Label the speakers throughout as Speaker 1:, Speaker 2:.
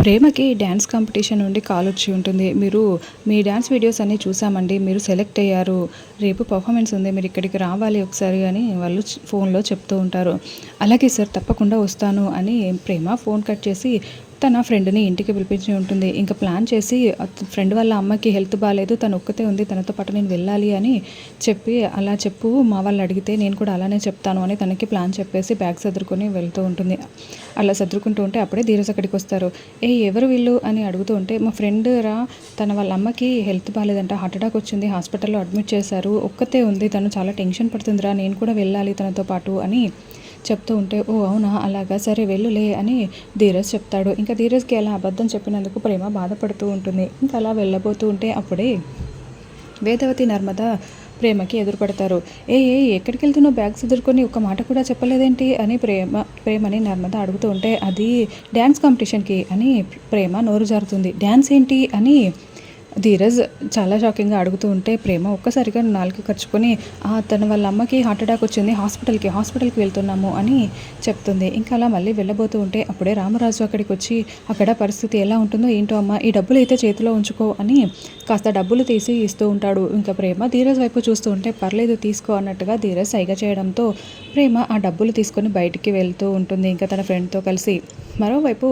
Speaker 1: ప్రేమకి dance competition నుండి call వచ్చి ఉంటుంది. మీ డ్యాన్స్ వీడియోస్ అన్నీ చూసామండి. మీరు సెలెక్ట్ అయ్యారు. రేపు పర్ఫార్మెన్స్ ఉంది. మీరు ఇక్కడికి రావాలి ఒకసారి అని వాళ్ళు ఫోన్‌లో చెప్తూ ఉంటారు. అలాగే సార్ తప్పకుండా వస్తాను అని ప్రేమ ఫోన్ కట్ చేసి తన ఫ్రెండ్‌ని ఇంటికి పిలిపించి ఉంటుంది. ఇంక ప్లాన్ చేసి ఫ్రెండ్ వాళ్ళ అమ్మకి హెల్త్ బాలేదు. తను ఒక్కతే ఉంది. తనతో పాటు నేను వెళ్ళాలి అని చెప్పి, అలా చెప్పు మా వాళ్ళు అడిగితే నేను కూడా అలానే చెప్తాను అని తనకి ప్లాన్ చెప్పేసి బ్యాగ్ సర్దుకొని వెళ్తూ ఉంటుంది. అలా సర్దుకుంటూ ఉంటే అప్పుడే ధీరజ్ అక్కడికొస్తారు. ఎవరు వీళ్ళు అని అడుగుతూ ఉంటే, మా ఫ్రెండ్ రా, వాళ్ళ అమ్మకి హెల్త్ బాలేదంట. హార్ట్ అటాక్ వచ్చింది. హాస్పిటల్‌లో అడ్మిట్ చేశారు. ఒక్కతే ఉంది. తను చాలా టెన్షన్ పడుతుందిరా. నేను కూడా వెళ్ళాలి తనతో పాటు అని చెప్తూ ఉంటే, ఓ అవునా, అలాగా, సరే వెళ్ళులే అని ధీరజ్ చెప్తాడు. ఇంకా ధీరజ్కి అలా అబద్ధం చెప్పినందుకు ప్రేమ బాధపడుతూ ఉంటుంది. ఇంకా అలా వెళ్ళబోతూ ఉంటే అప్పుడే వేదవతి నర్మద ప్రేమకి ఎదురుపడతారు. ఎక్కడికి వెళ్తున్నావు, బ్యాగ్ సదురుకొని ఒక్క మాట కూడా చెప్పలేదేంటి అని ప్రేమని నర్మద అడుగుతూ ఉంటే, అది డ్యాన్స్ కాంపిటీషన్కి అని ప్రేమ నోరు జారుతుంది. డ్యాన్స్ ఏంటి అని ధీరజ్ చాలా షాకింగ్గా అడుగుతూ ఉంటే, ప్రేమ ఒక్కసారిగా నాలుక ఖర్చుకొని వాళ్ళ అమ్మకి హార్ట్ అటాక్ వచ్చింది, హాస్పిటల్కి వెళ్తున్నాము అని చెప్తుంది. ఇంకా అలా మళ్ళీ వెళ్ళబోతూ ఉంటే అప్పుడే రామరాజు అక్కడికి వచ్చి, అక్కడ పరిస్థితి ఎలా ఉంటుందో ఏంటో అమ్మ, ఈ డబ్బులు అయితే చేతిలో ఉంచుకో అని కాస్త డబ్బులు తీసి ఇస్తూ ఉంటాడు. ఇంకా ప్రేమ ధీరజ్ వైపు చూస్తూ ఉంటే, పర్లేదు తీసుకో అన్నట్టుగా ధీరజ్ సైగ చేయడంతో ప్రేమ ఆ డబ్బులు తీసుకొని బయటికి వెళ్తూ ఉంటుంది ఇంకా తన ఫ్రెండ్తో కలిసి. మరోవైపు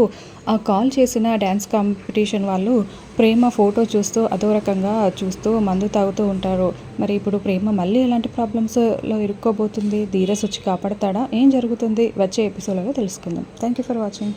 Speaker 1: ఆ కాల్ చేసిన డ్యాన్స్ కాంపిటీషన్ వాళ్ళు ప్రేమ ఫోటో చూస్తూ అదో రకంగా చూస్తూ మందు తాగుతూ ఉంటారు. మరి ఇప్పుడు ప్రేమ మళ్ళీ ఎలాంటి ప్రాబ్లమ్స్లో ఇరుక్కోబోతుంది? ధీరజ్ వచ్చి కాపాడతాడా? ఏం జరుగుతుంది? వచ్చే ఎపిసోడ్లో తెలుసుకుందాం. Thank you for watching.